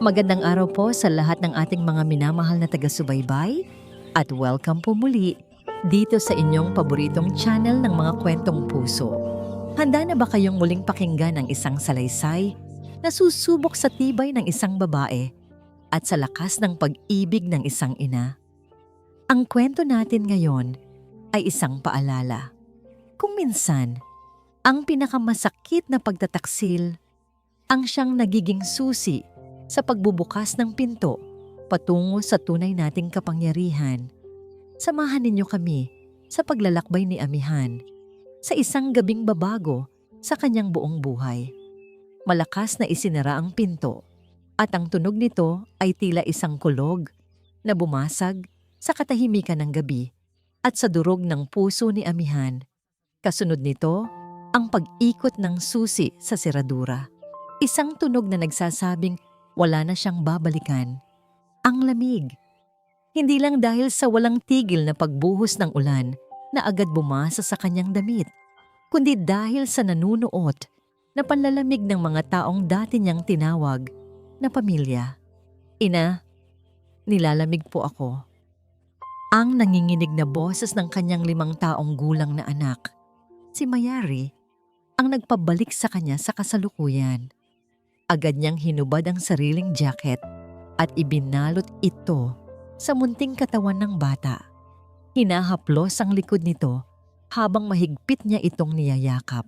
Magandang araw po sa lahat ng ating mga minamahal na taga-subaybay at welcome po muli dito sa inyong paboritong channel ng mga kwentong puso. Handa na ba kayong muling pakinggan ang isang salaysay na susubok sa tibay ng isang babae at sa lakas ng pag-ibig ng isang ina? Ang kwento natin ngayon ay isang paalala. Kung minsan, ang pinakamasakit na pagtataksil ang siyang nagiging susi sa pagbubukas ng pinto patungo sa tunay nating kapangyarihan. Samahan ninyo kami sa paglalakbay ni Amihan sa isang gabing babago sa kanyang buong buhay. Malakas na isinara ang pinto at ang tunog nito ay tila isang kulog na bumasag sa katahimikan ng gabi at sa durog ng puso ni Amihan. Kasunod nito ang pag-ikot ng susi sa seradura. Isang tunog na nagsasabing wala na siyang babalikan. Ang lamig. Hindi lang dahil sa walang tigil na pagbuhos ng ulan na agad bumasa sa kanyang damit, kundi dahil sa nanunuot na panlalamig ng mga taong dati niyang tinawag na pamilya. Ina, nilalamig po ako. Ang nanginginig na boses ng kanyang 5 taong gulang na anak, si Mayari, ang nagpabalik sa kanya sa kasalukuyan. Agad niyang hinubad ang sariling jacket at ibinalot ito sa munting katawan ng bata. Hinahaplos ang likod nito habang mahigpit niya itong niyayakap.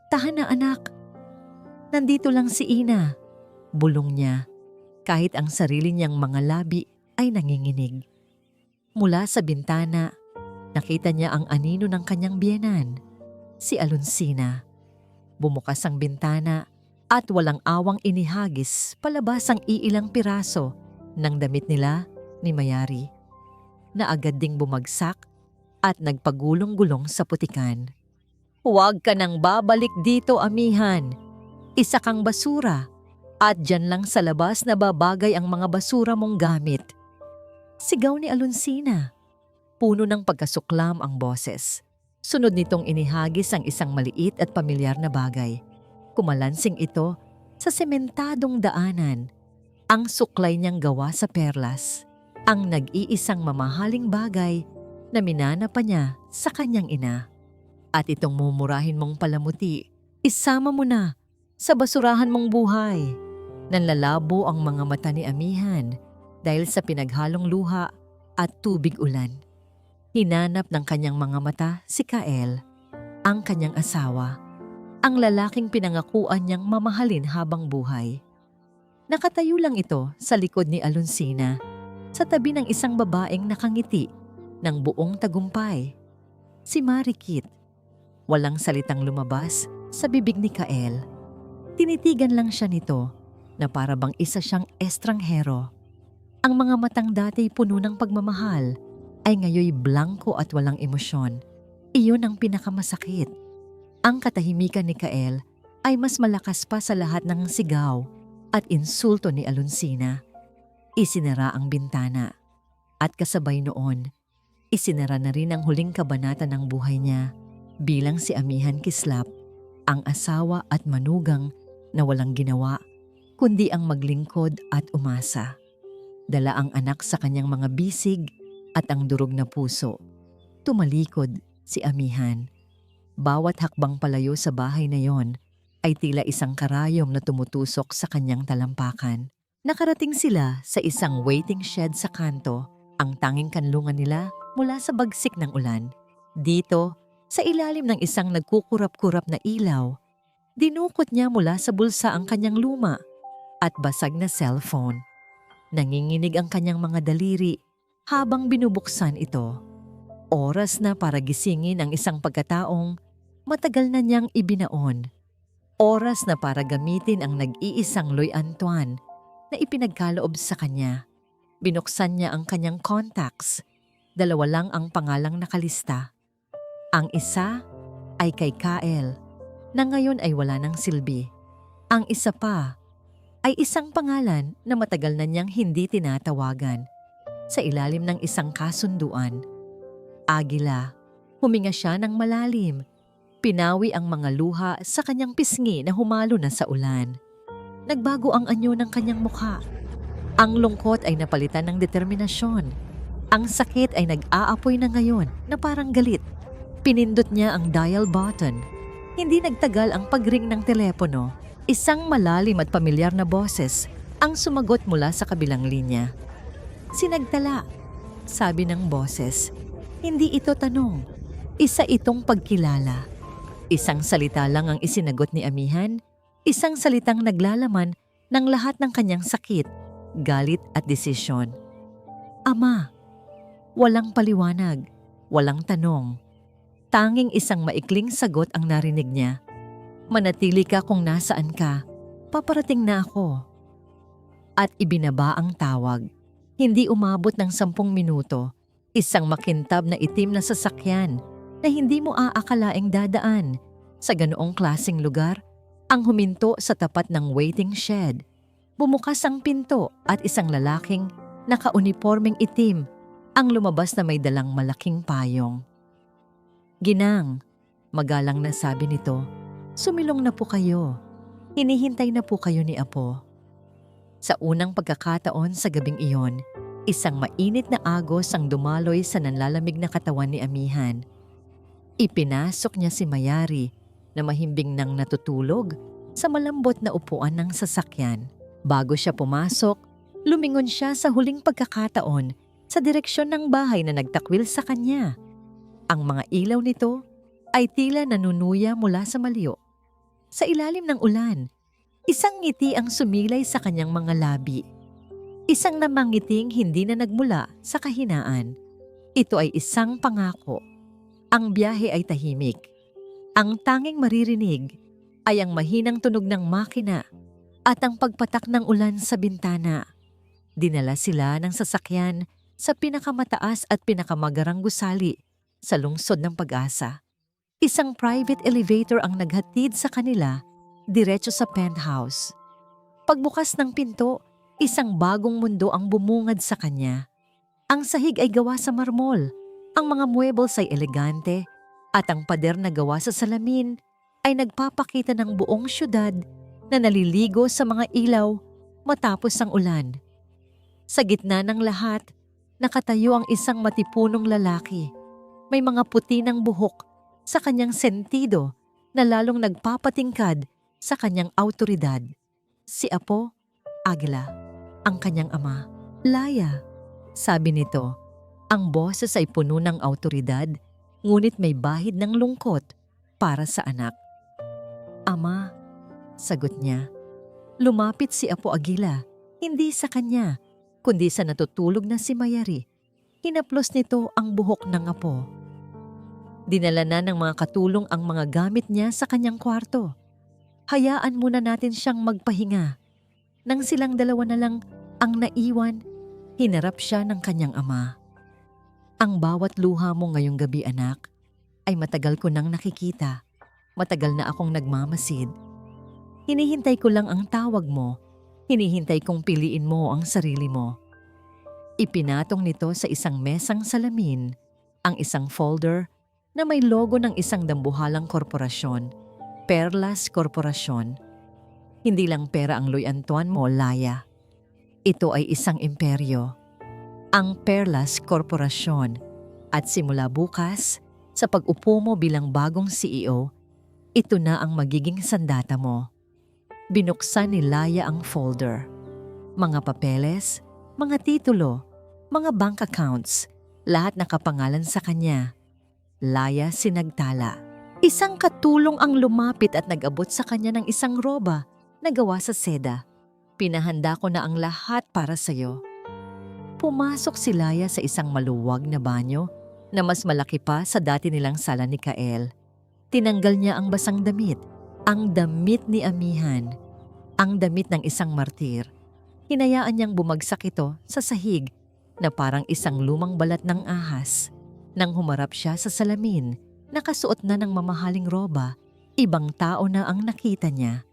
"Tahan na anak, nandito lang si Ina," bulong niya kahit ang sarili niyang mga labi ay nanginginig. Mula sa bintana, nakita niya ang anino ng kanyang biyenan, si Alonsina. Bumukas ang bintana at walang awang inihagis palabas ang iilang piraso ng damit nila ni Mayari, na agad ding bumagsak at nagpagulong-gulong sa putikan. "Huwag ka nang babalik dito, Amihan. Isa kang basura at dyan lang sa labas na babagay ang mga basura mong gamit." Sigaw ni Alonsina. Puno ng pagkasuklam ang boses. Sunod nitong inihagis ang isang maliit at pamilyar na bagay. Kumalansing ito sa sementadong daanan. Ang suklay niyang gawa sa perlas, ang nag-iisang mamahaling bagay na minana pa niya sa kanyang ina. At itong mumurahin mong palamuti, isama mo na sa basurahan mong buhay. Nanlalabo ang mga mata ni Amihan dahil sa pinaghalong luha at tubig ulan. Hinanap ng kanyang mga mata si Kael, ang kanyang asawa, ang lalaking pinangakuan niyang mamahalin habang buhay. Nakatayo lang ito sa likod ni Alonsina, sa tabi ng isang babaeng nakangiti ng buong tagumpay, si Marikit. Walang salitang lumabas sa bibig ni Kael. Tinitigan lang siya nito na para bang isa siyang estranghero. Ang mga matang dati puno ng pagmamahal ay ngayoy blanko at walang emosyon. Iyon ang pinakamasakit. Ang katahimikan ni Kael ay mas malakas pa sa lahat ng sigaw at insulto ni Alonsina. Isinara ang bintana at kasabay noon, isinara na rin ang huling kabanata ng buhay niya bilang si Amihan Kislap, ang asawa at manugang na walang ginawa kundi ang maglingkod at umasa. Dala ang anak sa kanyang mga bisig at ang durog na puso. Tumalikod si Amihan. Bawat hakbang palayo sa bahay na yon ay tila isang karayom na tumutusok sa kanyang talampakan. Nakarating sila sa isang waiting shed sa kanto, ang tanging kanlungan nila mula sa bagsik ng ulan. Dito, sa ilalim ng isang nagkukurap-kurap na ilaw, dinukot niya mula sa bulsa ang kanyang luma at basag na cellphone. Nanginginig ang kanyang mga daliri habang binubuksan ito. Oras na para gisingin ang isang pagkataong matagal na niyang ibinaon. Oras na para gamitin ang nag-iisang Loy Antoine na ipinagkaloob sa kanya. Binuksan niya ang kanyang contacts. 2 lang ang pangalang nakalista. Ang isa ay kay Kael, na ngayon ay wala ng silbi. Ang isa pa ay isang pangalan na matagal na niyang hindi tinatawagan. Sa ilalim ng isang kasunduan, Agila. Huminga siya ng malalim. Pinawi ang mga luha sa kanyang pisngi na humalo na sa ulan. nagbago ang anyo ng kanyang mukha. Ang lungkot ay napalitan ng determinasyon. Ang sakit ay nag-aapoy na ngayon na parang galit. Pinindot niya ang dial button. Hindi nagtagal ang pagring ng telepono. Isang malalim at pamilyar na boses ang sumagot mula sa kabilang linya. Sinagtala, sabi ng boses. Hindi ito tanong. Isa itong pagkilala. Isang salita lang ang isinagot ni Amihan. Isang salitang naglalaman ng lahat ng kanyang sakit, galit at desisyon. Ama. Walang paliwanag. Walang tanong. Tanging isang maikling sagot ang narinig niya. Manatili ka kung nasaan ka. Paparating na ako. At ibinaba ang tawag. Hindi umabot ng 10 minuto. Isang makintab na itim na sasakyan na hindi mo aakalaing dadaan sa ganoong klaseng lugar ang huminto sa tapat ng waiting shed. Bumukas ang pinto at isang lalaking nakaunipormeng itim ang lumabas na may dalang malaking payong. Ginang, magalang na sabi nito, sumilong na po kayo. Hinihintay na po kayo ni Apo. Sa unang pagkakataon sa gabing iyon, isang mainit na agos ang dumaloy sa nanlalamig na katawan ni Amihan. Ipinasok niya si Mayari na mahimbing nang natutulog sa malambot na upuan ng sasakyan. Bago siya pumasok, lumingon siya sa huling pagkakataon sa direksyon ng bahay na nagtakwil sa kanya. Ang mga ilaw nito ay tila nanunuya mula sa malayo. Sa ilalim ng ulan, isang ngiti ang sumilay sa kanyang mga labi. Isang namangiting hindi na nagmula sa kahinaan. Ito ay isang pangako. Ang biyahe ay tahimik. Ang tanging maririnig ay ang mahinang tunog ng makina at ang pagpatak ng ulan sa bintana. Dinala sila ng sasakyan sa pinakamataas at pinakamagarang gusali sa lungsod ng Pag-asa. Isang private elevator ang naghatid sa kanila diretso sa penthouse. Pagbukas ng pinto, isang bagong mundo ang bumungad sa kanya. Ang sahig ay gawa sa marmol, ang mga muebles ay elegante, at ang pader na gawa sa salamin ay nagpapakita ng buong syudad na naliligo sa mga ilaw matapos ang ulan. Sa gitna ng lahat, nakatayo ang isang matipunong lalaki. May mga puti ng buhok sa kanyang sentido na lalong nagpapatingkad sa kanyang awtoridad. Si Apo Aguila, ang kanyang ama. Laya, sabi nito, ang boses ay puno ng awtoridad, ngunit may bahid ng lungkot para sa anak. Ama, sagot niya. Lumapit si Apo Aguila, hindi sa kanya, kundi sa natutulog na si Mayari. Hinaplos nito ang buhok ng Apo. Dinala na ng mga katulong ang mga gamit niya sa kanyang kwarto. Hayaan muna natin siyang magpahinga. Nang silang dalawa na lang ang naiwan, hinarap siya ng kanyang ama. Ang bawat luha mo ngayong gabi, anak, ay matagal ko nang nakikita. Matagal na akong nagmamasid. Hinihintay ko lang ang tawag mo. Hinihintay kong piliin mo ang sarili mo. Ipinatong nito sa isang mesang salamin ang isang folder na may logo ng isang dambuhalang korporasyon, Perlas Korporasyon. Hindi lang pera ang Loy Antoine mo, Laya. Ito ay isang imperyo, ang Perlas Korporasyon. At simula bukas, sa pag-upo mo bilang bagong CEO, ito na ang magiging sandata mo. Binuksan ni Laya ang folder. Mga papeles, mga titulo, mga bank accounts, lahat nakapangalan sa kanya. Laya sinagtala. Isang katulong ang lumapit at nag-abot sa kanya ng isang roba na gawa sa seda. Pinahanda ko na ang lahat para sa'yo. Pumasok si Laya sa isang maluwag na banyo na mas malaki pa sa dati nilang sala ni Kael. Tinanggal niya ang basang damit, ang damit ni Amihan, ang damit ng isang martir. Hinayaan niyang bumagsak ito sa sahig na parang isang lumang balat ng ahas. Nang humarap siya sa salamin, nakasuot na ng mamahaling roba, ibang tao na ang nakita niya.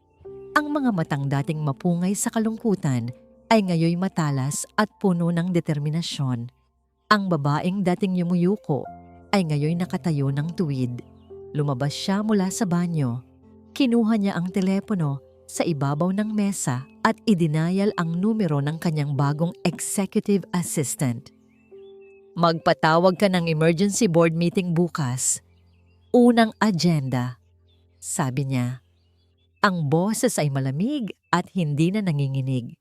Ang mga matang dating mapungay sa kalungkutan ay ngayoy matalas at puno ng determinasyon. Ang babaeng dating yumuyuko ay ngayoy nakatayo ng tuwid. Lumabas siya mula sa banyo. Kinuha niya ang telepono sa ibabaw ng mesa at idinayal ang numero ng kanyang bagong executive assistant. Magpatawag ka ng emergency board meeting bukas. Unang agenda, sabi niya. Ang boses ay malamig at hindi na nanginginig.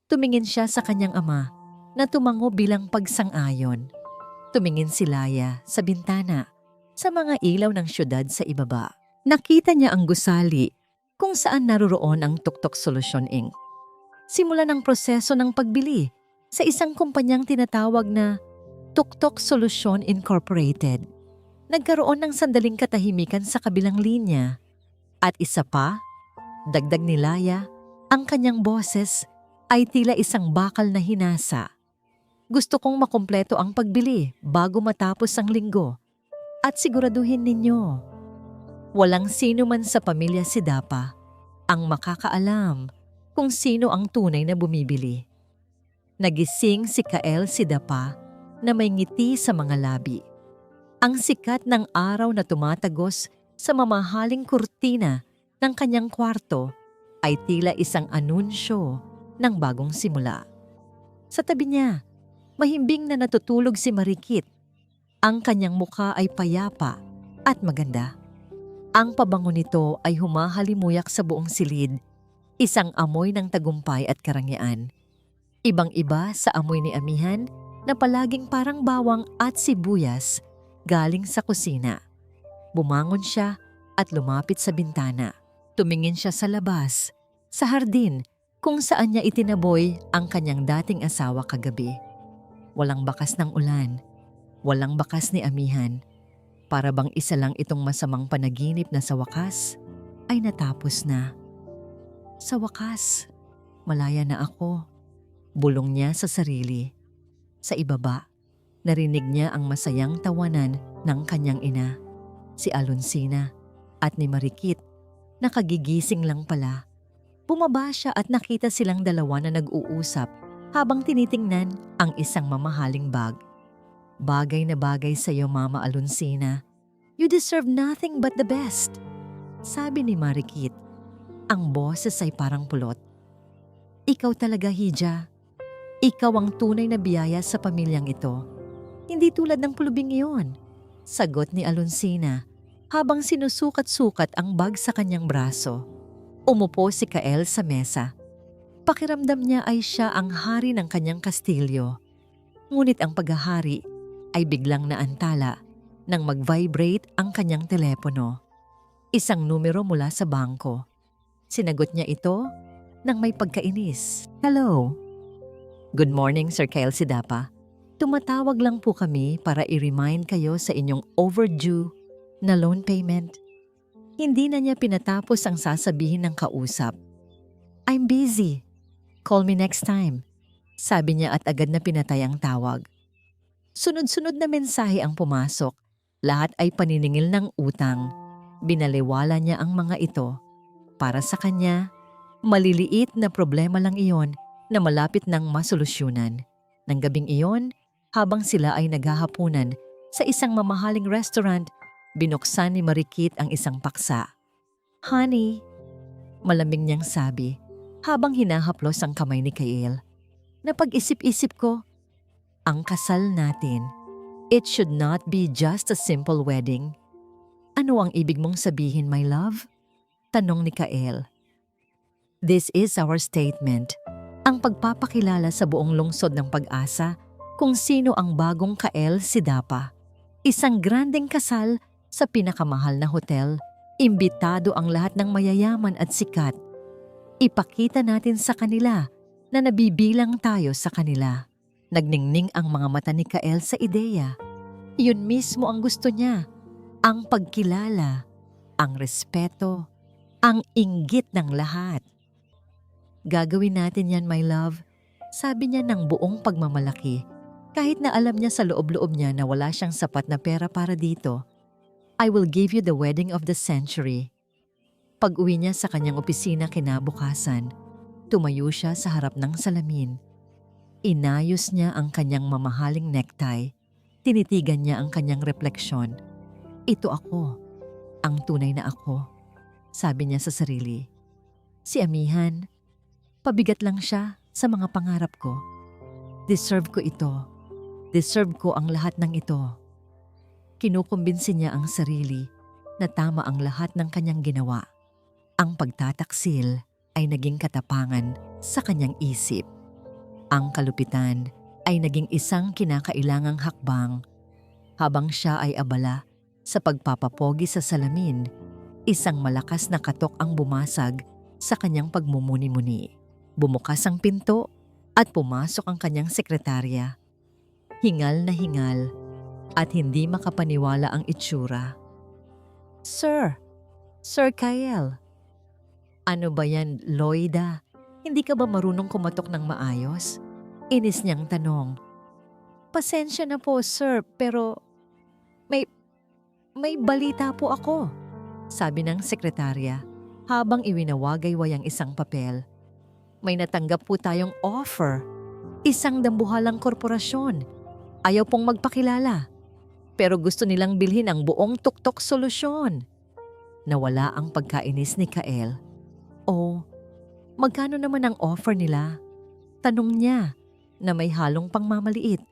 Tumingin siya sa kanyang ama na tumango bilang pagsang-ayon. Tumingin si Laya sa bintana sa mga ilaw ng syudad sa ibaba. Nakita niya ang gusali kung saan naroroon ang Tuktok Solusyon Inc. Simulan ang proseso ng pagbili sa isang kumpanyang tinatawag na Tuktok Solusyon Incorporated. Nagkaroon ng sandaling katahimikan sa kabilang linya. At isa pa, dagdag ni Laya, ang kanyang boses ay tila isang bakal na hinasa. Gusto kong makumpleto ang pagbili bago matapos ang linggo. At siguraduhin ninyo, walang sino man sa pamilya Sidapa ang makakaalam kung sino ang tunay na bumibili. Nagising si Kael Sidapa na may ngiti sa mga labi. Ang sikat ng araw na tumatagos sa mamahaling kurtina ng kanyang kwarto ay tila isang anunsyo ng bagong simula. Sa tabi niya, mahimbing na natutulog si Marikit. Ang kanyang mukha ay payapa at maganda. Ang pabango nito ay humahalimuyak sa buong silid, isang amoy ng tagumpay at karangyaan. Ibang-iba sa amoy ni Amihan na palaging parang bawang at sibuyas galing sa kusina. Bumangon siya at lumapit sa bintana. Tumingin siya sa labas, sa hardin kung saan niya itinaboy ang kanyang dating asawa kagabi. Walang bakas ng ulan, walang bakas ni Amihan. Para bang isa lang itong masamang panaginip na sa wakas ay natapos na. Sa wakas, malaya na ako. Bulong niya sa sarili. Sa ibaba, narinig niya ang masayang tawanan ng kanyang ina, si Alonsina, at ni Marikit. Nakagigising lang pala. Bumaba siya at nakita silang dalawa na nag-uusap habang tinitingnan ang isang mamahaling bag. Bagay na bagay sa iyo, Mama Alonsina. You deserve nothing but the best, sabi ni Marikit. Ang boses ay parang pulot. Ikaw talaga, Hija. Ikaw ang tunay na biyaya sa pamilyang ito. Hindi tulad ng pulubing iyon, sagot ni Alonsina habang sinusukat-sukat ang bag sa kanyang braso. Umupo si Kael sa mesa. Pakiramdam niya ay siya ang hari ng kanyang kastilyo. Ngunit ang paghahari ay biglang naantala nang mag-vibrate ang kanyang telepono. Isang numero mula sa bangko. Sinagot niya ito nang may pagkainis. Hello. Good morning, Sir Kael Sidapa. Tumatawag lang po kami para i-remind kayo sa inyong overdue na loan payment. Hindi na niya pinatapos ang sasabihin ng kausap. I'm busy. Call me next time, sabi niya at agad na pinatay ang tawag. Sunod-sunod na mensahe ang pumasok. Lahat ay paniningil ng utang. Binaliwala niya ang mga ito. Para sa kanya, maliliit na problema lang iyon na malapit ng masolusyonan. Nang gabing iyon, habang sila ay naghahapunan sa isang mamahaling restaurant, binuksan ni Marikit ang isang paksa. Honey, malamig niyang sabi habang hinahaplos ang kamay ni Kael. Napag-isip-isip ko, ang kasal natin, it should not be just a simple wedding. Ano ang ibig mong sabihin, my love? Tanong ni Kael. This is our statement. Ang pagpapakilala sa buong lungsod ng Pag-asa kung sino ang bagong Kael Sidapa. Isang grandeng kasal sa pinakamahal na hotel. Imbitado ang lahat ng mayayaman at sikat. Ipakita natin sa kanila na nabibilang tayo sa kanila. Nagningning ang mga mata ni Kael sa ideya. Yun mismo ang gusto niya. Ang pagkilala, ang respeto, ang inggit ng lahat. Gagawin natin yan, my love, sabi niya ng buong pagmamalaki. Kahit na alam niya sa loob-loob niya na wala siyang sapat na pera para dito. I will give you the wedding of the century. Pag-uwi niya sa kanyang opisina kinabukasan, tumayo siya sa harap ng salamin. Inayos niya ang kanyang mamahaling necktie. Tinitigan niya ang kanyang refleksyon. Ito ako, ang tunay na ako, sabi niya sa sarili. Si amihan, pabigat lang siya sa mga pangarap ko. Deserve ko ito. Deserve ko ang lahat ng ito. Kinukumbinsi niya ang sarili na tama ang lahat ng kanyang ginawa. Ang pagtataksil ay naging katapangan sa kanyang isip. Ang kalupitan ay naging isang kinakailangang hakbang. Habang siya ay abala sa pagpapapogi sa salamin, isang malakas na katok ang bumasag sa kanyang pagmumuni-muni. Bumukas ang pinto at pumasok ang kanyang sekretarya. Hingal na hingal at hindi makapaniwala ang itsura. Sir! Sir Kyle! Ano ba yan, Loida? Hindi ka ba marunong kumatok ng maayos? Inis niyang tanong. Pasensya na po, sir, pero may balita po ako, sabi ng sekretarya habang iwinawagay-wayang isang papel. May natanggap po tayong offer. Isang dambuhalang korporasyon. Ayaw pong magpakilala. Pero gusto nilang bilhin ang buong tuktok solusyon. Nawala ang pagkainis ni Kael. Oh, magkano naman ang offer nila? Tanong niya na may halong pangmamaliit.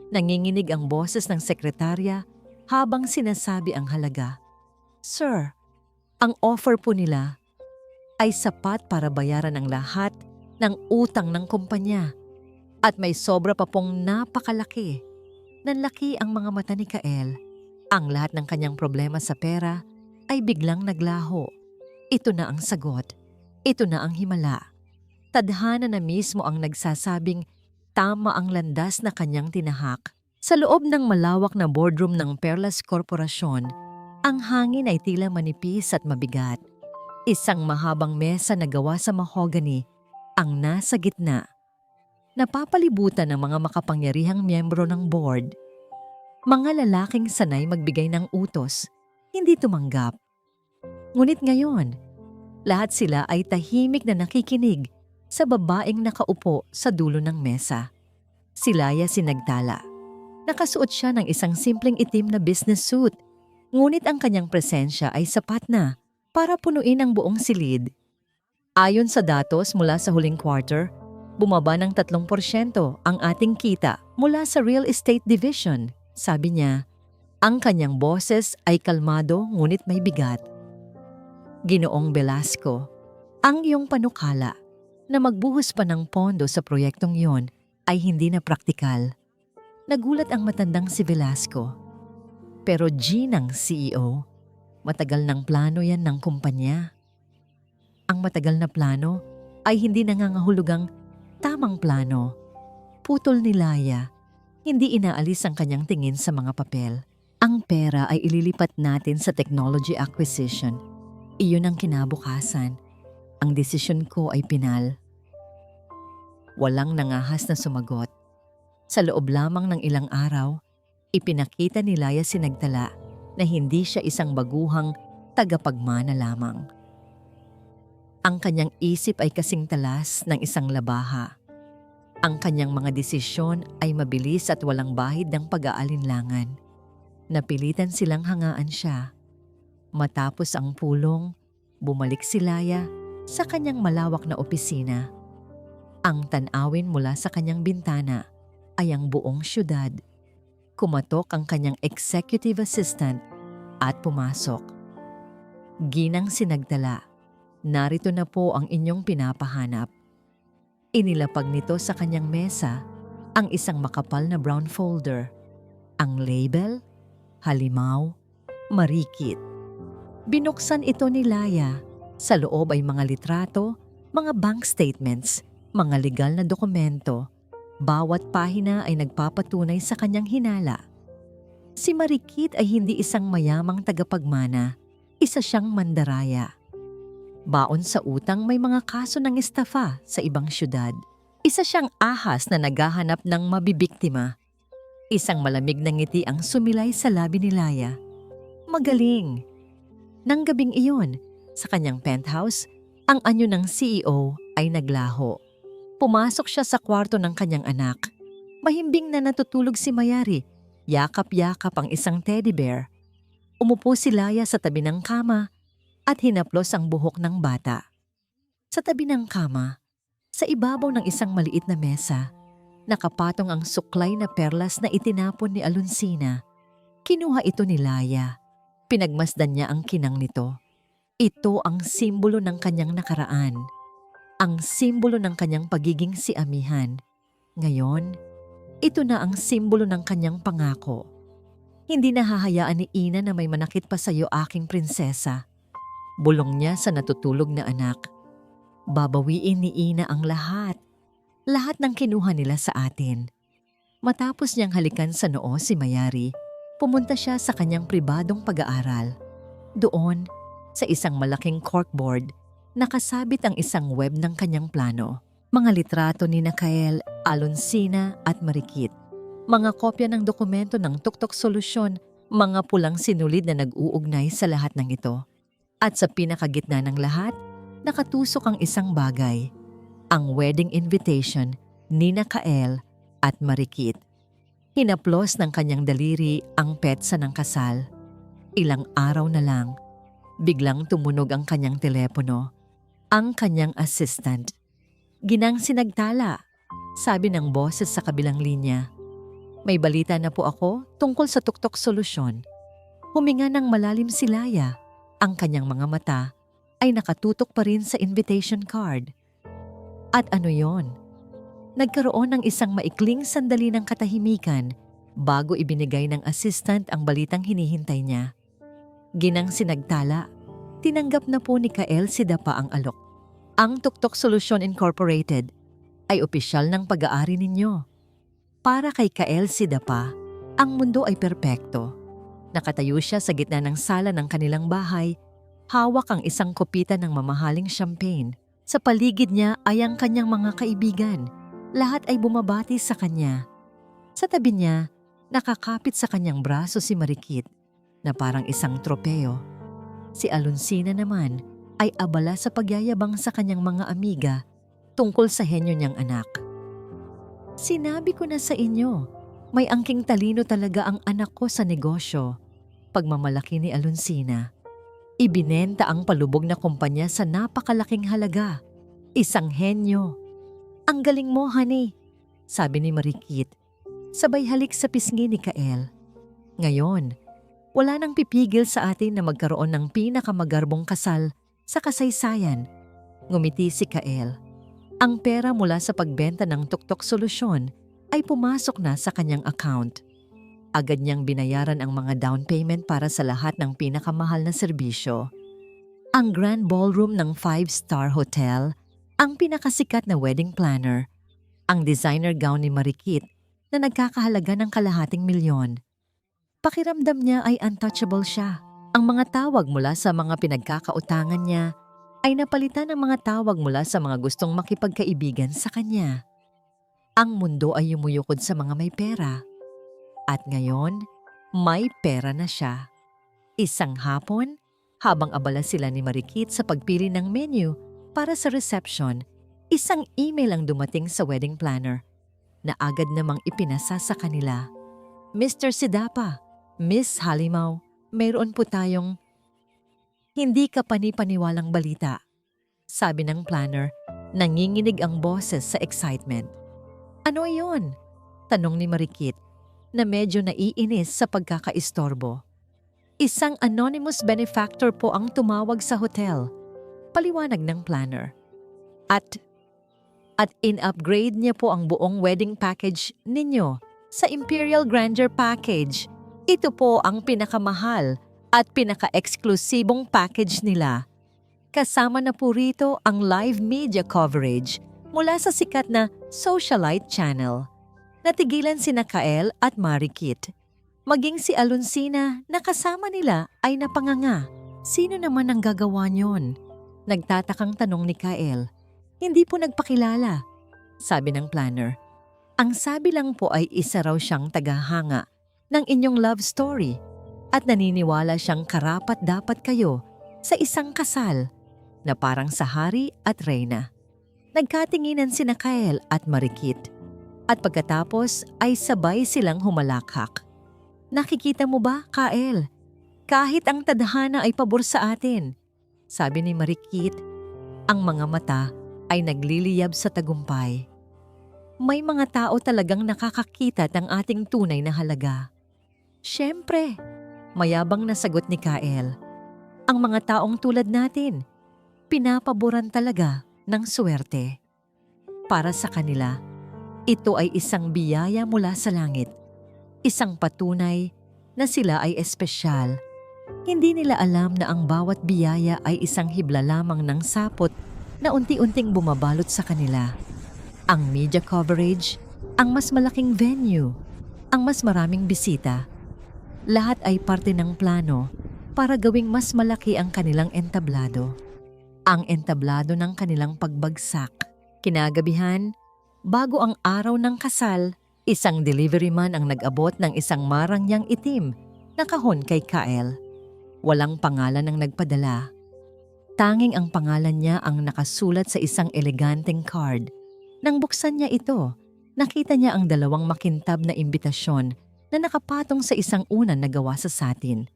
Nanginginig ang boses ng sekretarya habang sinasabi ang halaga. Sir, ang offer po nila ay sapat para bayaran ang lahat ng utang ng kumpanya at may sobra pa pong napakalaki. Nanlaki ang mga mata ni Kael. Ang lahat ng kanyang problema sa pera ay biglang naglaho. Ito na ang sagot. Ito na ang himala. Tadhana na mismo ang nagsasabing tama ang landas na kanyang tinahak. Sa loob ng malawak na boardroom ng Perlas Corporation, ang hangin ay tila manipis at mabigat. Isang mahabang mesa na gawa sa mahogany ang nasa gitna. Napapalibutan ng mga makapangyarihang miyembro ng board. Mga lalaking sanay magbigay ng utos, hindi tumanggap. Ngunit ngayon, lahat sila ay tahimik na nakikinig sa babaeng nakaupo sa dulo ng mesa. Si Laya Sinagtala. Nakasuot siya ng isang simpleng itim na business suit, ngunit ang kanyang presensya ay sapat na para punuin ang buong silid. Ayon sa datos mula sa huling quarter, bumaba ng 3% ang ating kita mula sa real estate division, sabi niya. Ang kanyang boses ay kalmado ngunit may bigat. Ginoong Velasco, ang iyong panukala na magbuhos pa ng pondo sa proyektong yon ay hindi na praktikal. Nagulat ang matandang si Velasco. Pero G ng CEO, matagal ng plano yan ng kumpanya. Ang matagal na plano ay hindi nangangahulugang tamang plano. Putol ni Laya, hindi inaalis ang kanyang tingin sa mga papel. Ang pera ay ililipat natin sa technology acquisition. Iyon ang kinabukasan. Ang desisyon ko ay pinal. Walang nangahas na sumagot. Sa loob lamang ng ilang araw, ipinakita ni Laya Sinagtala na hindi siya isang baguhang tagapagmana lamang. Ang kanyang isip ay kasing talas ng isang labaha. Ang kanyang mga desisyon ay mabilis at walang bahid ng pag-aalinlangan. Napilitan silang hangaan siya. Matapos ang pulong, bumalik si Laya sa kanyang malawak na opisina. Ang tanawin mula sa kanyang bintana ay ang buong syudad. Kumatok ang kanyang executive assistant at pumasok. Ginang Sinagtala, narito na po ang inyong pinapahanap. Inilapag nito sa kanyang mesa ang isang makapal na brown folder. Ang label, Halimaw, Marikit. Binuksan ito ni Laya. Sa loob ay mga litrato, mga bank statements, mga legal na dokumento. Bawat pahina ay nagpapatunay sa kanyang hinala. Si Marikit ay hindi isang mayamang tagapagmana, isa siyang mandaraya. Baon sa utang may mga kaso ng estafa sa ibang syudad. Isa siyang ahas na naghahanap ng mabibiktima. Isang malamig na ngiti ang sumilay sa labi ni Laya. Magaling! Nang gabing iyon, sa kanyang penthouse, ang anyo ng CEO ay naglaho. Pumasok siya sa kwarto ng kanyang anak. Mahimbing na natutulog si Mayari. Yakap-yakap ang isang teddy bear. Umupo si Laya sa tabi ng kama at hinaplos ang buhok ng bata. Sa tabi ng kama, sa ibabaw ng isang maliit na mesa, nakapatong ang suklay na perlas na itinapon ni Alonsina. Kinuha ito ni Laya. Pinagmasdan niya ang kinang nito. Ito ang simbolo ng kanyang nakaraan. Ang simbolo ng kanyang pagiging siamihan. Ngayon, ito na ang simbolo ng kanyang pangako. Hindi nahahayaan ni Ina na may manakit pa sa iyo, aking prinsesa. Bulong niya sa natutulog na anak. Babawiin ni Ina ang lahat. Lahat ng kinuha nila sa atin. Matapos niyang halikan sa noo si Mayari, pumunta siya sa kanyang pribadong pag-aaral. Doon, sa isang malaking corkboard, nakasabit ang isang web ng kanyang plano. Mga litrato ni Kael, Alonsina at Marikit. Mga kopya ng dokumento ng tuktok solusyon, mga pulang sinulid na nag-uugnay sa lahat ng ito. At sa pinakagitna ng lahat, nakatusok ang isang bagay. Ang wedding invitation ni Kael at Marikit. Hinaplos ng kanyang daliri ang petsa ng kasal. Ilang araw na lang, biglang tumunog ang kanyang telepono. Ang kanyang assistant. Ginang Sinagtala, sabi ng boses sa kabilang linya. May balita na po ako tungkol sa tuktok solusyon. Huminga ng malalim si Laya. Ang kanyang mga mata ay nakatutok pa rin sa invitation card. At ano yon? Nagkaroon ng isang maikling sandali ng katahimikan bago ibinigay ng assistant ang balitang hinihintay niya. Ginang Sinagtala, tinanggap na po ni Kael Sidapa ang alok. Ang Tuktok Solution Incorporated ay opisyal ng pag-aari ninyo. Para kay Kael Sidapa, ang mundo ay perpekto. Nakatayo siya sa gitna ng sala ng kanilang bahay, hawak ang isang kopita ng mamahaling champagne. Sa paligid niya ay ang kanyang mga kaibigan. Lahat ay bumabati sa kanya. Sa tabi niya, nakakapit sa kanyang braso si Marikit na parang isang tropeo. Si Alonsina naman ay abala sa pagyayabang sa kanyang mga amiga tungkol sa henyo niyang anak. Sinabi ko na sa inyo, may angking talino talaga ang anak ko sa negosyo. Pagmamalaki ni Alonsina. Ibinenta ang palubog na kumpanya sa napakalaking halaga. Isang henyo. Ang galing mo, honey, sabi ni Marikit. Sabay halik sa pisngi ni Kael. Ngayon, wala nang pipigil sa atin na magkaroon ng pinakamagarbong kasal sa kasaysayan. Ngumiti si Kael. Ang pera mula sa pagbenta ng tuktok solusyon ay pumasok na sa kanyang account. Agad niyang binayaran ang mga down payment para sa lahat ng pinakamahal na serbisyo. Ang grand ballroom ng 5-star hotel, ang pinakasikat na wedding planner, ang designer gown ni Marikit na nagkakahalaga ng $250,000. Pakiramdam niya ay untouchable siya. Ang mga tawag mula sa mga pinagkakautangan niya ay napalitan ng mga tawag mula sa mga gustong makipagkaibigan sa kanya. Ang mundo ay yumuyukod sa mga may pera. At ngayon, may pera na siya. Isang hapon, habang abala sila ni Marikit sa pagpili ng menu para sa reception, isang email ang dumating sa wedding planner na agad namang ipinasa sa kanila. Mr. Sidapa, Miss Halimaw, mayroon po tayong hindi ka panipaniwalang balita, sabi ng planner. Nanginginig ang boses sa excitement. Ano iyon? Tanong ni Marikit na medyo naiinis sa pagkakaistorbo. Isang anonymous benefactor po ang tumawag sa hotel, paliwanag ng planner. At in-upgrade niya po ang buong wedding package ninyo sa Imperial Grandeur Package. Ito po ang pinakamahal at pinaka-eksklusibong package nila. Kasama na po rito ang live media coverage mula sa sikat na socialite channel. Natigilan sina Kael at Marikit. Maging si Alonsina na kasama nila ay napanganga. Sino naman ang gagawa niyon? Nagtatakang tanong ni Kael. Hindi po nagpakilala, sabi ng planner. Ang sabi lang po ay isa raw siyang tagahanga ng inyong love story at naniniwala siyang karapat-dapat kayo sa isang kasal na parang sa hari at reyna. Nagkatinginan sina Kael at Marikit at pagkatapos ay sabay silang humalakhak. Nakikita mo ba, Kael? Kahit ang tadhana ay pabor sa atin, sabi ni Marikit. Ang mga mata ay nagliliyab sa tagumpay. May mga tao talagang nakakakita ng ating tunay na halaga. Siyempre, mayabang na sagot ni Kyle. Ang mga taong tulad natin, pinapaboran talaga ng swerte. Para sa kanila, ito ay isang biyaya mula sa langit. Isang patunay na sila ay espesyal. Hindi nila alam na ang bawat biyaya ay isang hibla lamang ng sapot na unti-unting bumabalot sa kanila. Ang media coverage, ang mas malaking venue, ang mas maraming bisita. Lahat ay parte ng plano para gawing mas malaki ang kanilang entablado. Ang entablado ng kanilang pagbagsak. Kinagabihan, bago ang araw ng kasal, isang delivery man ang nag-abot ng isang marangyang itim na kahon kay Kyle. Walang pangalan ang nagpadala. Tanging ang pangalan niya ang nakasulat sa isang eleganteng card. Nang buksan niya ito, nakita niya ang 2 makintab na imbitasyon na nakapatong sa isang unan na gawa sa satin.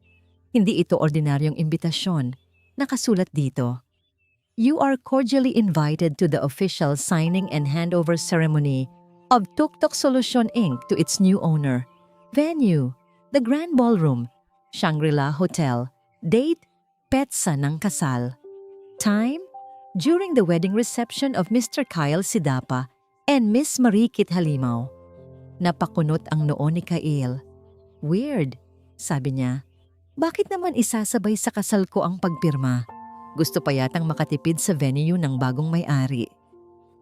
Hindi ito ordinaryong imbitasyon. Nakasulat dito, "You are cordially invited to the official signing and handover ceremony of Tuktok Solution Inc. to its new owner. Venue, the Grand Ballroom, Shangri-La Hotel. Date, petsa ng kasal. Time, during the wedding reception of Mr. Kyle Sidapa and Miss Marikit Halimaw." Napakunot ang noo ni Kyle. "Weird," sabi niya. "Bakit naman isasabay sa kasal ko ang pagpirma? Gusto pa yatang makatipid sa venue ng bagong may-ari."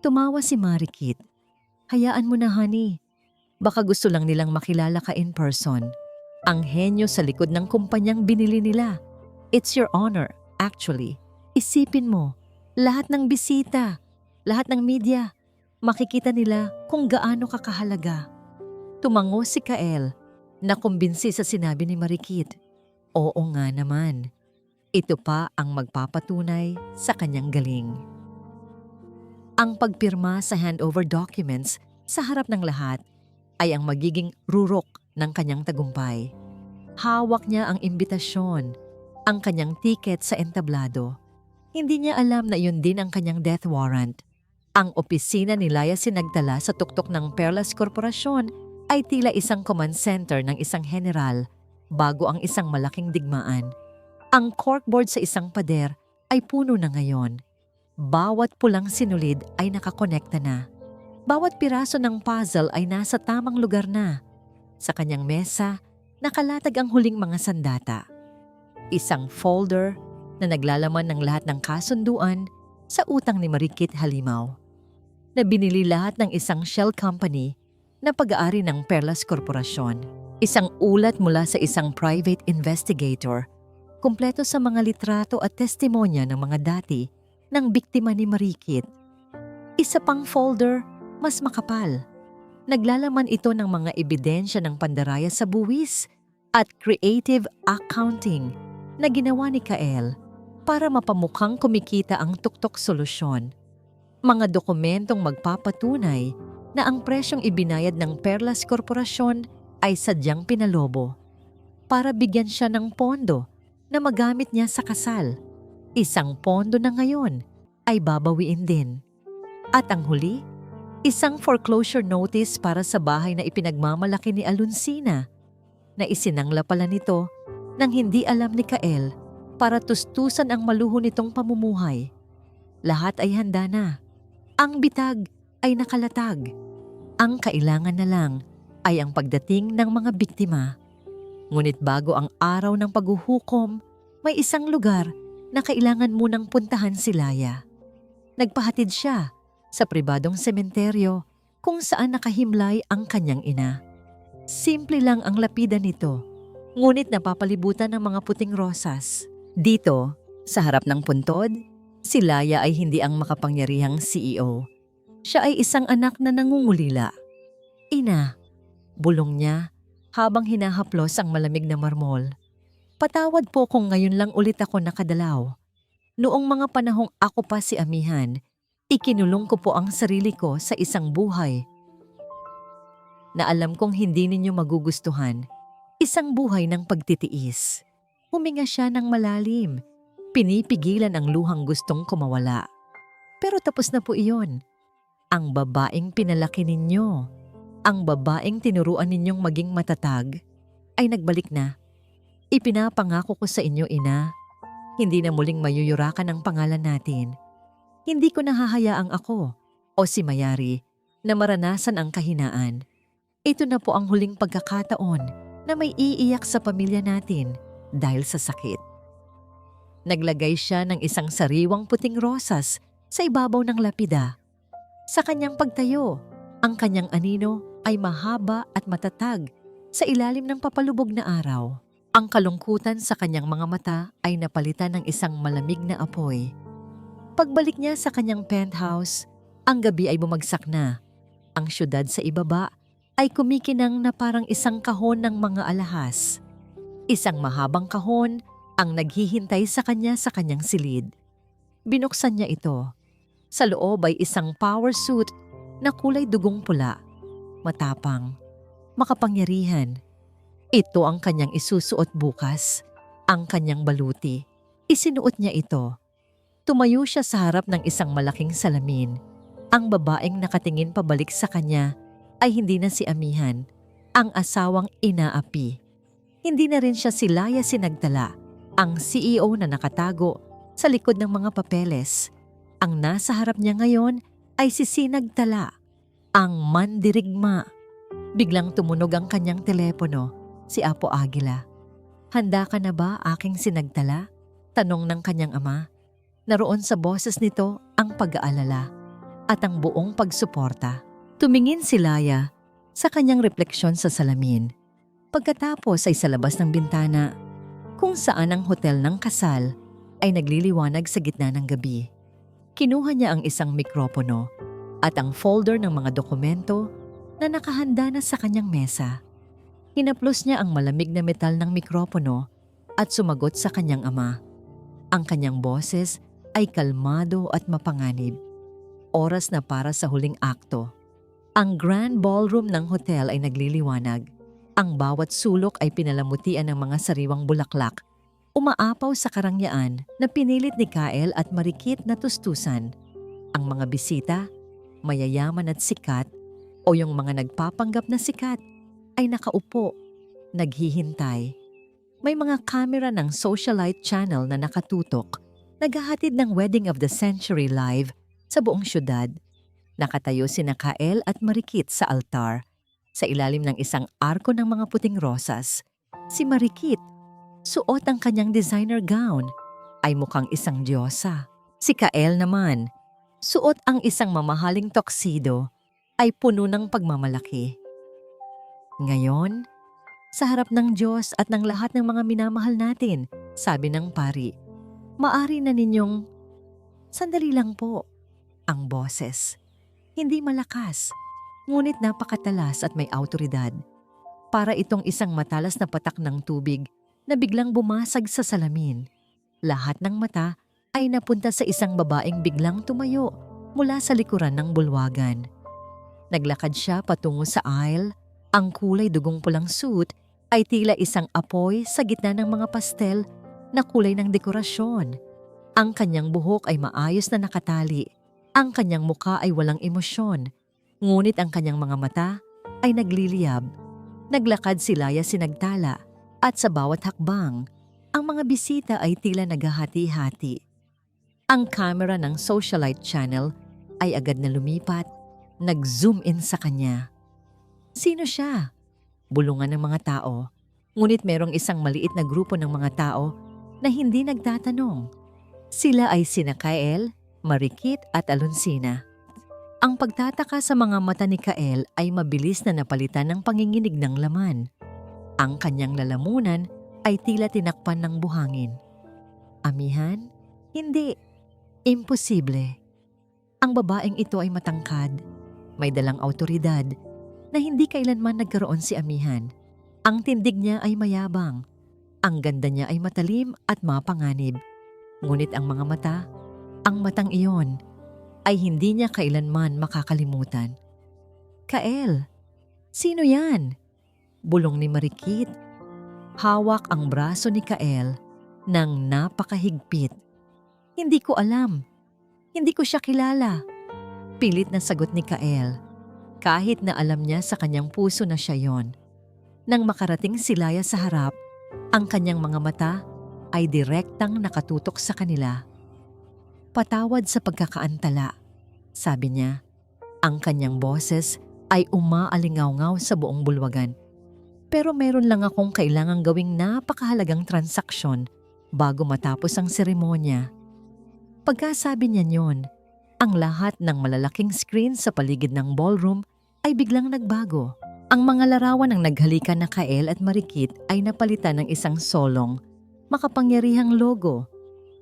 Tumawa si Marikit. "Hayaan mo na, honey. Baka gusto lang nilang makilala ka in person. Ang henyo sa likod ng kumpanyang binili nila. It's your honor, actually. Isipin mo, lahat ng bisita, lahat ng media, makikita nila kung gaano ka kahalaga." Tumango si Kyle, nakumbinsi sa sinabi ni Marikit. Oo nga naman. Ito pa ang magpapatunay sa kanyang galing. Ang pagpirma sa handover documents sa harap ng lahat ay ang magiging rurok ng kanyang tagumpay. Hawak niya ang imbitasyon, ang kanyang tiket sa entablado. Hindi niya alam na yun din ang kanyang death warrant. Ang opisina ni Laya Sinagdala sa tuktok ng Perlas Korporasyon ay tila isang command center ng isang general bago ang isang malaking digmaan. Ang corkboard sa isang pader ay puno na ngayon. Bawat pulang sinulid ay nakakonekta na. Bawat piraso ng puzzle ay nasa tamang lugar na. Sa kanyang mesa, nakalatag ang huling mga sandata. Isang folder na naglalaman ng lahat ng kasunduan sa utang ni Marikit Halimaw, na binili lahat ng isang shell company na pag-aari ng Perlas Korporasyon. Isang ulat mula sa isang private investigator, kumpleto sa mga litrato at testimonya ng mga dati ng biktima ni Marikit. Isa pang folder, mas makapal. Naglalaman ito ng mga ebidensya ng pandaraya sa buwis at creative accounting na ginawa ni Kyle para mapamukhang kumikita ang Tuktok Solusyon. Mga dokumentong magpapatunay na ang presyong ibinayad ng Perlas Korporasyon ay sadyang pinalobo para bigyan siya ng pondo na magamit niya sa kasal. Isang pondo na ngayon ay babawiin din. At ang huli, isang foreclosure notice para sa bahay na ipinagmamalaki ni Aluncina na isinangla pala nito nang hindi alam ni Kyle para tustusan ang maluho nitong pamumuhay. Lahat ay handa na. Ang bitag ay nakalatag. Ang kailangan na lang ay ang pagdating ng mga biktima. Ngunit bago ang araw ng paghuhukom, may isang lugar na kailangan munang puntahan si Laya. Nagpahatid siya sa pribadong sementeryo kung saan nakahimlay ang kanyang ina. Simple lang ang lapida nito, ngunit napapalibutan ng mga puting rosas. Dito, sa harap ng puntod, si Laya ay hindi ang makapangyarihang CEO. Siya ay isang anak na nangungulila. "Ina," bulong niya habang hinahaplos ang malamig na marmol. "Patawad po kung ngayon lang ulit ako nakadalaw. Noong mga panahong ako pa si amihan, ikinulong ko po ang sarili ko sa isang buhay na alam kong hindi ninyo magugustuhan. Isang buhay ng pagtitiis." Huminga siya ng malalim. Pinipigilan ang luhang gustong kumawala. Pero tapos na po iyon. Ang babaeng pinalaki ninyo, ang babaeng tinuruan ninyong maging matatag, ay nagbalik na. Ipinapangako ko sa inyo, ina, hindi na muling mayuyurakan ang pangalan natin. Hindi ko nahahayaang ako o si Mayari na maranasan ang kahinaan. Ito na po ang huling pagkakataon na may iiyak sa pamilya natin dahil sa sakit. Naglagay siya ng isang sariwang puting rosas sa ibabaw ng lapida. Sa kanyang pagtayo, ang kanyang anino ay mahaba at matatag sa ilalim ng papalubog na araw. Ang kalungkutan sa kanyang mga mata ay napalitan ng isang malamig na apoy. Pagbalik niya sa kanyang penthouse, ang gabi ay bumagsak na. Ang syudad sa ibaba ay kumikinang na parang isang kahon ng mga alahas. Isang mahabang kahon ang naghihintay sa kanyang silid. Binuksan niya ito. Sa loob ay isang power suit na kulay dugong pula. Matapang, makapangyarihan. Ito ang kanyang isusuot bukas. Ang kanyang baluti. Isinuot niya ito. Tumayo siya sa harap ng isang malaking salamin. Ang babaeng nakatingin pabalik sa kanya ay hindi na si Amihan, ang asawang inaapi. Hindi na rin siya si Laya Sinagtala, ang CEO na nakatago sa likod ng mga papeles. Ang nasa harap niya ngayon ay si Sinagtala, ang mandirigma. Biglang tumunog ang kanyang telepono, si Apo Aguila. "Handa ka na ba, aking Sinagtala?" tanong ng kanyang ama. Naroon sa boses nito ang pag-aalala at ang buong pagsuporta. Tumingin si Laya sa kanyang refleksyon sa salamin. Pagkatapos ay sa labas ng bintana, kung saan ang hotel ng kasal ay nagliliwanag sa gitna ng gabi. Kinuha niya ang isang mikropono at ang folder ng mga dokumento na nakahanda na sa kanyang mesa. Hinaplos niya ang malamig na metal ng mikropono at sumagot sa kanyang ama. Ang kanyang boses ay kalmado at mapanganib. Oras na para sa huling akto. Ang grand ballroom ng hotel ay nagliliwanag. Ang bawat sulok ay pinalamutian ng mga sariwang bulaklak. Umaapaw sa karangyaan na pinilit ni Kael at Marikit na tustusan. Ang mga bisita, mayayaman at sikat, o yung mga nagpapanggap na sikat, ay nakaupo, naghihintay. May mga kamera ng socialite channel na nakatutok, naghahatid ng Wedding of the Century live sa buong syudad. Nakatayo sina Kael at Marikit sa altar, sa ilalim ng isang arko ng mga puting rosas. Si Marikit, suot ang kanyang designer gown, ay mukhang isang diyosa. Si Kael naman, suot ang isang mamahaling tuxedo, ay puno ng pagmamalaki. Ngayon, sa harap ng Diyos at ng lahat ng mga minamahal natin, sabi ng pari, maari na ninyong, sandali lang po, ang boses. Hindi malakas, ngunit napakatalas at may awtoridad. Para itong isang matalas na patak ng tubig na biglang bumasag sa salamin. Lahat ng mata ay napunta sa isang babaeng biglang tumayo mula sa likuran ng bulwagan. Naglakad siya patungo sa aisle. Ang kulay dugong pulang suit ay tila isang apoy sa gitna ng mga pastel na kulay ng dekorasyon. Ang kanyang buhok ay maayos na nakatali. Ang kanyang muka ay walang emosyon, ngunit ang kanyang mga mata ay nagliliyab. Naglakad si Laya Sinagtala at sa bawat hakbang, ang mga bisita ay tila naghahati-hati. Ang camera ng socialite channel ay agad na lumipat, nag-zoom in sa kanya. Sino siya? Bulungan ng mga tao, ngunit merong isang maliit na grupo ng mga tao na hindi nagtatanong. Sila ay sina Kael, Marikit at Alonsina. Ang pagtataka sa mga mata ni Kael ay mabilis na napalitan ng panginginig ng laman. Ang kanyang lalamunan ay tila tinakpan ng buhangin. Amihan? Hindi. Imposible. Ang babaeng ito ay matangkad, may dalang awtoridad na hindi kailanman nagkaroon si Amihan. Ang tindig niya ay mayabang. Ang ganda niya ay matalim at mapanganib. Ngunit ang mga mata, ang matang iyon, ay hindi niya kailanman makakalimutan. Kael, sino yan? Bulong ni Marikit. Hawak ang braso ni Kael ng napakahigpit. Hindi ko alam. Hindi ko siya kilala. Pilit na sagot ni Kael. Kahit na alam niya sa kanyang puso na siya yon. Nang makarating si Laya sa harap, ang kanyang mga mata ay direktang nakatutok sa kanila. Patawad sa pagkakaantala, sabi niya. Ang kanyang boses ay umaalingaw-ngaw sa buong bulwagan. Pero meron lang akong kailangang gawing napakahalagang transaksyon bago matapos ang seremonya. Pagkasabi niya niyon, ang lahat ng malalaking screen sa paligid ng ballroom ay biglang nagbago. Ang mga larawan ng naghalikan na Kael at Marikit ay napalitan ng isang solong, makapangyarihang logo,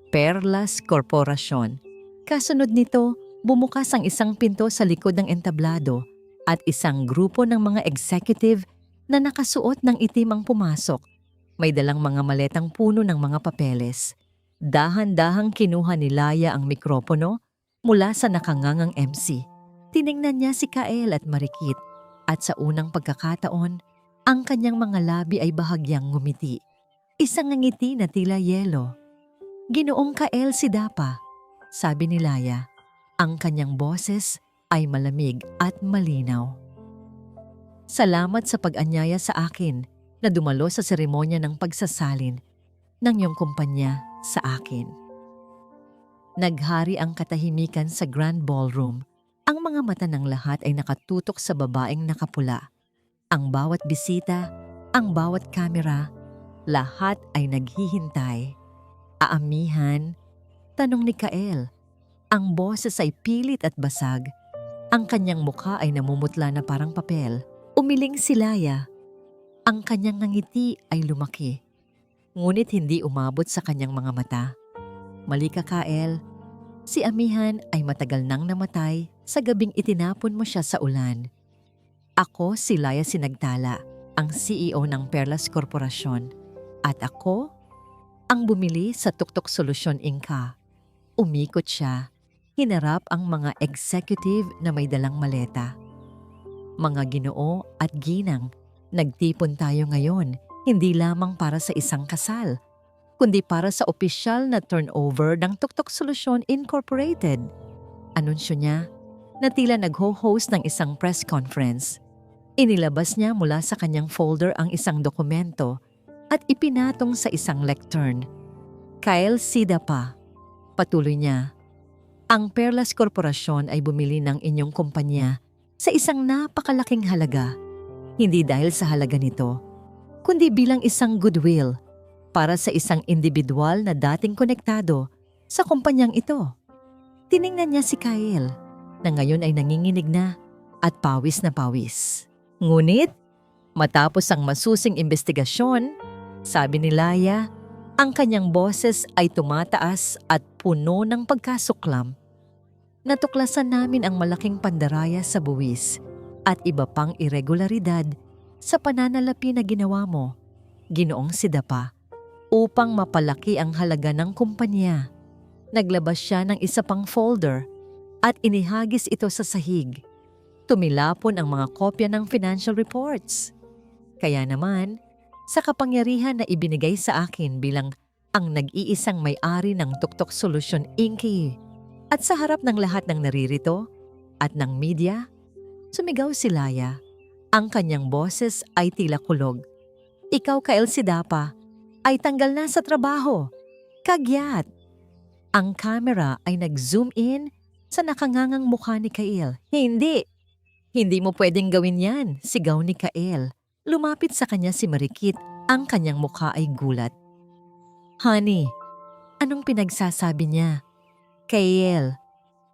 Perlas Corporation. Kasunod nito, bumukas ang isang pinto sa likod ng entablado at isang grupo ng mga executive na nakasuot ng itim ang pumasok. May dalang mga maletang puno ng mga papeles. Dahan-dahang kinuha ni Laya ang mikropono mula sa nakangangang MC. Tiningnan niya si Kael at Marikit at sa unang pagkakataon, ang kanyang mga labi ay bahagyang ngumiti. Isang ngiti na tila yelo. Ginoong Kael Sidapa, sabi ni Laya. Ang kanyang boses ay malamig at malinaw. Salamat sa pag-anyaya sa akin na dumalo sa seremonya ng pagsasalin ng iyong kumpanya sa akin. Naghari ang katahimikan sa Grand Ballroom. Ang mga mata ng lahat ay nakatutok sa babaeng nakapula. Ang bawat bisita, ang bawat kamera, lahat ay naghihintay. Aamihan, tanong ni Kael. Ang boses ay pilit at basag. Ang kanyang mukha ay namumutla na parang papel. Umiling si Laya. Ang kanyang ngiti ay lumaki. Ngunit hindi umabot sa kanyang mga mata. Mali ka, Kael. Si Amihan ay matagal nang namatay sa gabing itinapon mo siya sa ulan. Ako si Laya Sinagtala, ang CEO ng Perlas Corporation. At ako, ang bumili sa Tuktok Solusyon Inc. Umikot siya. Hinarap ang mga executive na may dalang maleta. Mga Ginoo at ginang, nagtipon tayo ngayon hindi lamang para sa isang kasal, kundi para sa opisyal na turnover ng Tuktok Solusyon Incorporated. Anunsyo niya na tila nagho-host ng isang press conference. Inilabas niya mula sa kanyang folder ang isang dokumento at ipinatong sa isang lectern. Kael Sidapa, patuloy niya, ang Perlas Corporation ay bumili ng inyong kumpanya sa isang napakalaking halaga. Hindi dahil sa halaga nito, kundi bilang isang goodwill para sa isang individual na dating konektado sa kumpanyang ito. Tiningnan niya si Kael na ngayon ay nanginginig na at pawis na pawis. Ngunit, matapos ang masusing investigasyon, sabi ni Laya, ang kanyang boses ay tumataas at puno ng pagkasuklam. Natuklasan namin ang malaking pandaraya sa buwis at iba pang irregularidad sa pananalapi na ginawa mo, Ginoong Sidapa, upang mapalaki ang halaga ng kumpanya. Naglabas siya ng isa pang folder at inihagis ito sa sahig. Tumilapon ang mga kopya ng financial reports. Kaya naman, sa kapangyarihan na ibinigay sa akin bilang ang nag-iisang may-ari ng Tuktok Solusyon Inc. At sa harap ng lahat ng naririto at ng media, sumigaw si Laya. Ang kanyang boses ay tila kulog. Ikaw, Kael Sidapa, ay tanggal na sa trabaho. Kagyat! Ang camera ay nag-zoom in sa nakangangang mukha ni Kael. Hindi! Hindi mo pwedeng gawin yan, sigaw ni Kael. Lumapit sa kanya si Marikit, ang kanyang mukha ay gulat. Honey, anong pinagsasabi niya? Kael,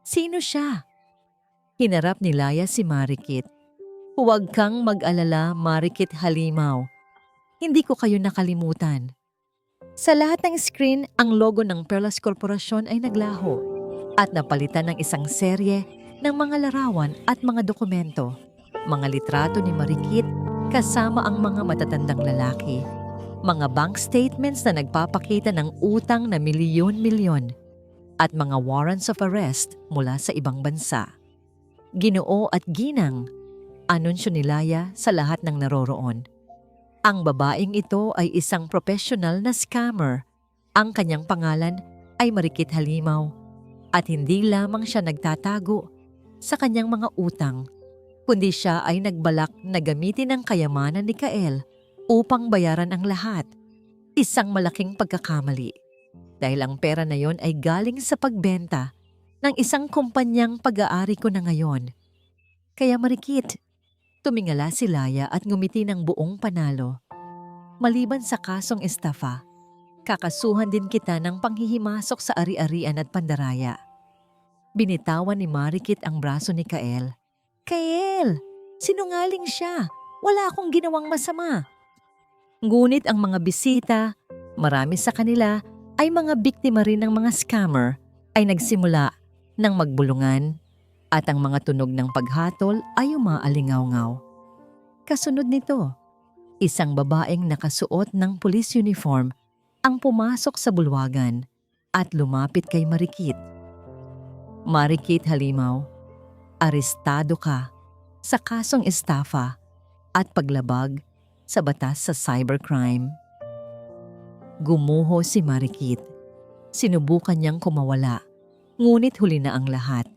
sino siya? Hinarap ni Laya si Marikit. Huwag kang mag-alala, Marikit Halimaw. Hindi ko kayo nakalimutan. Sa lahat ng screen, ang logo ng Perlas Corporation ay naglaho at napalitan ng isang serye ng mga larawan at mga dokumento. Mga litrato ni Marikit kasama ang mga matatandang lalaki. Mga bank statements na nagpapakita ng utang na milyon-milyon at mga warrants of arrest mula sa ibang bansa. Ginoo at ginang, anunsyo ni Laya sa lahat ng naroroon. Ang babaeng ito ay isang professional na scammer. Ang kanyang pangalan ay Marikit Halimaw. At hindi lamang siya nagtatago sa kanyang mga utang, kundi siya ay nagbalak na gamitin ang kayamanan ni Kael upang bayaran ang lahat. Isang malaking pagkakamali dahil ang pera na yon ay galing sa pagbenta ng isang kumpanyang pag-aari ko na ngayon. Kaya marikit, tumingala si Laya at ngumiti ng buong panalo. Maliban sa kasong estafa, kakasuhan din kita ng panghihimasok sa ari-arian at pandaraya. Binitawan ni Marikit ang braso ni Kael. Kael, sinungaling siya. Wala akong ginawang masama. Ngunit ang mga bisita, marami sa kanila ay mga biktima rin ng mga scammer, ay nagsimula ng magbulungan at ang mga tunog ng paghatol ay umaalingaw-ngaw. Kasunod nito, isang babaeng nakasuot ng police uniform ang pumasok sa bulwagan at lumapit kay Marikit. Marikit Halimaw, arestado ka sa kasong estafa at paglabag sa batas sa cybercrime. Gumuho si Marikit. Sinubukan niyang kumawala, ngunit huli na ang lahat.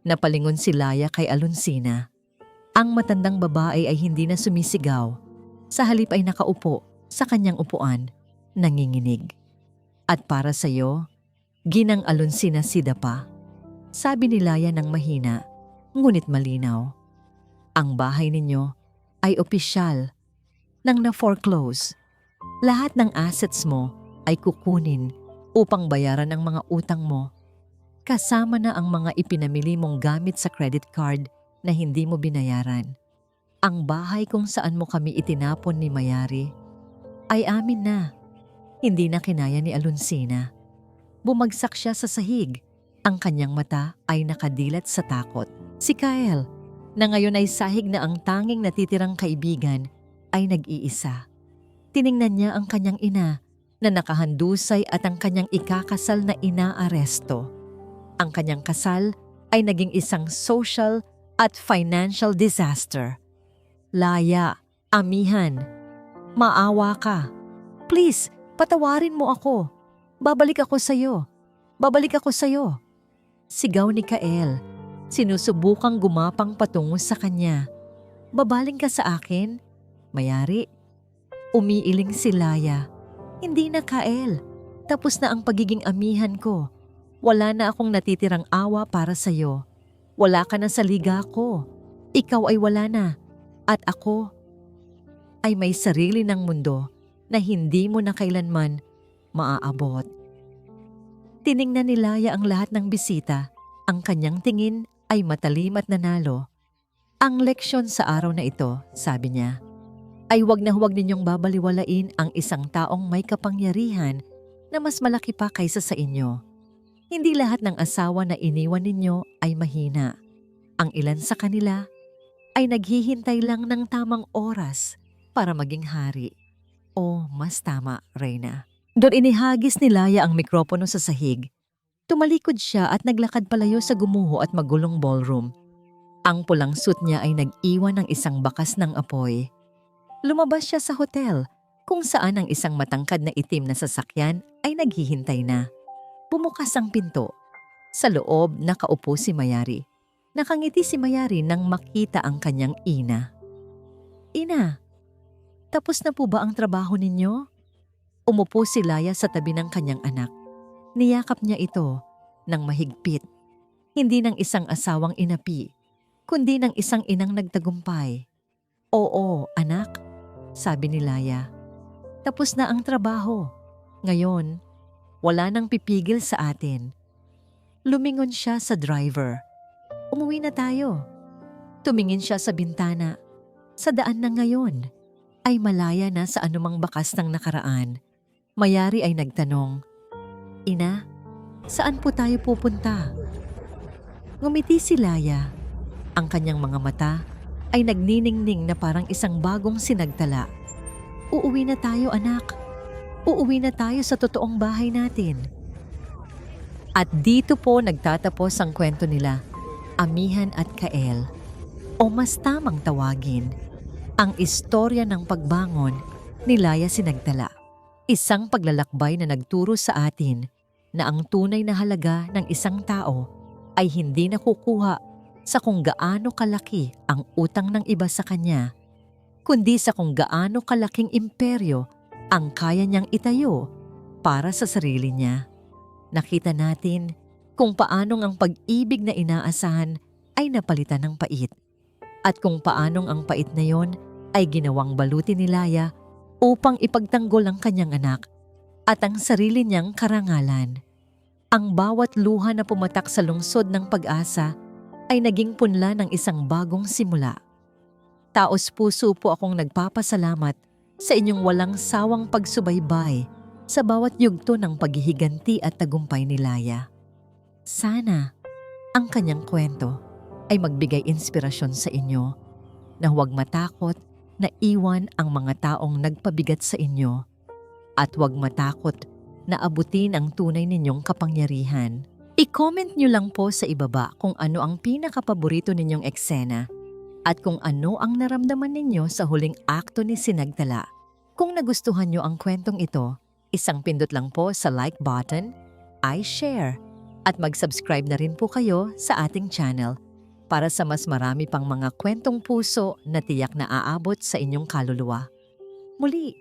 Napalingon si Laya kay Alonsina. Ang matandang babae ay hindi na sumisigaw. Sa halip ay nakaupo sa kanyang upuan, nanginginig. At para sa iyo, Ginang Alonsina Sidapa, sabi ni Laya ng mahina, ngunit malinaw. Ang bahay ninyo ay opisyal nang na-foreclose. Lahat ng assets mo ay kukunin upang bayaran ang mga utang mo. Kasama na ang mga ipinamili mong gamit sa credit card na hindi mo binayaran. Ang bahay kung saan mo kami itinapon ni Mayari ay amin na. Hindi na kinaya ni Alonsina. Bumagsak siya sa sahig. Ang kanyang mata ay nakadilat sa takot. Si Kael, na ngayon ay sahig na ang tanging natitirang kaibigan, ay nag-iisa. Tiningnan niya ang kanyang ina na nakahandusay at ang kanyang ikakasal na inaaresto. Ang kanyang kasal ay naging isang social at financial disaster. Laya, amihan, maawa ka. Please, patawarin mo ako. Babalik ako sa'yo. Babalik ako sa'yo. Sigaw ni Kael. Sinusubukang gumapang patungo sa kanya. Babaling ka sa akin? Mayari. Umiiling si Laya. Hindi na, Kael. Tapos na ang pagiging amihan ko. Wala na akong natitirang awa para sa'yo. Wala ka na sa liga ko. Ikaw ay wala na. At ako ay may sarili ng mundo na hindi mo na kailanman maaabot. Tiningnan ni Laya ang lahat ng bisita. Ang kanyang tingin ay matalim at nanalo. Ang leksyon sa araw na ito, sabi niya, ay huwag na huwag ninyong babaliwalain ang isang taong may kapangyarihan na mas malaki pa kaysa sa inyo. Hindi lahat ng asawa na iniwan ninyo ay mahina. Ang ilan sa kanila ay naghihintay lang ng tamang oras para maging hari. O mas tama, Reyna. Doon inihagis ni Laya ang mikropono sa sahig. Tumalikod siya at naglakad palayo sa gumuho at magulong ballroom. Ang pulang suit niya ay nag-iwan ng isang bakas ng apoy. Lumabas siya sa hotel kung saan ang isang matangkad na itim na sasakyan ay naghihintay na. Bumukas ang pinto. Sa loob nakaupo si Mayari. Nakangiti si Mayari nang makita ang kanyang ina. Ina, tapos na po ba ang trabaho ninyo? Umupo si Laya sa tabi ng kanyang anak. Niyakap niya ito ng mahigpit. Hindi ng isang asawang inapi, kundi ng isang inang nagtagumpay. Oo, anak, sabi ni Laya. Tapos na ang trabaho. Ngayon, wala nang pipigil sa atin. Lumingon siya sa driver. Umuwi na tayo. Tumingin siya sa bintana. Sa daan na ngayon, ay malaya na sa anumang bakas ng nakaraan. Mayari ay nagtanong, Ina, saan po tayo pupunta? Ngumiti si Laya. Ang kanyang mga mata ay nagniningning na parang isang bagong sinagtala. Uuwi na tayo, anak. Uuwi na tayo sa totoong bahay natin. At dito po nagtatapos ang kwento nila, Amihan at Kael. O mas tamang tawagin, ang istorya ng pagbangon ni Laya Sinagtala. Isang paglalakbay na nagturo sa atin na ang tunay na halaga ng isang tao ay hindi nakukuha sa kung gaano kalaki ang utang ng iba sa kanya, kundi sa kung gaano kalaking imperyo ang kaya niyang itayo para sa sarili niya. Nakita natin kung paanong ang pag-ibig na inaasahan ay napalitan ng pait, at kung paanong ang pait na yon ay ginawang baluti ni Laya upang ipagtanggol ang kanyang anak at ang sarili niyang karangalan. Ang bawat luha na pumatak sa lungsod ng pag-asa ay naging punla ng isang bagong simula. Taos-puso po akong nagpapasalamat sa inyong walang sawang pagsubaybay sa bawat yugto ng paghihiganti at tagumpay ni Laya. Sana ang kanyang kwento ay magbigay inspirasyon sa inyo na huwag matakot na iwan ang mga taong nagpabigat sa inyo at huwag matakot na abutin ang tunay ninyong kapangyarihan. I-comment nyo lang po sa ibaba kung ano ang pinakapaborito ninyong eksena at kung ano ang naramdaman ninyo sa huling akto ni Sinagtala. Kung nagustuhan nyo ang kwentong ito, isang pindot lang po sa like button, i-share, at mag-subscribe na rin po kayo sa ating channel para sa mas marami pang mga kwentong puso na tiyak na aabot sa inyong kaluluwa. Muli,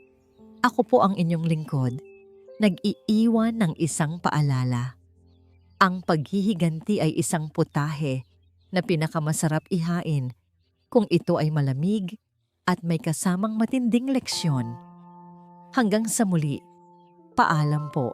ako po ang inyong lingkod, nag-iiwan ng isang paalala. Ang paghihiganti ay isang putahe na pinakamasarap ihain kung ito ay malamig at may kasamang matinding leksyon. Hanggang sa muli, paalam po.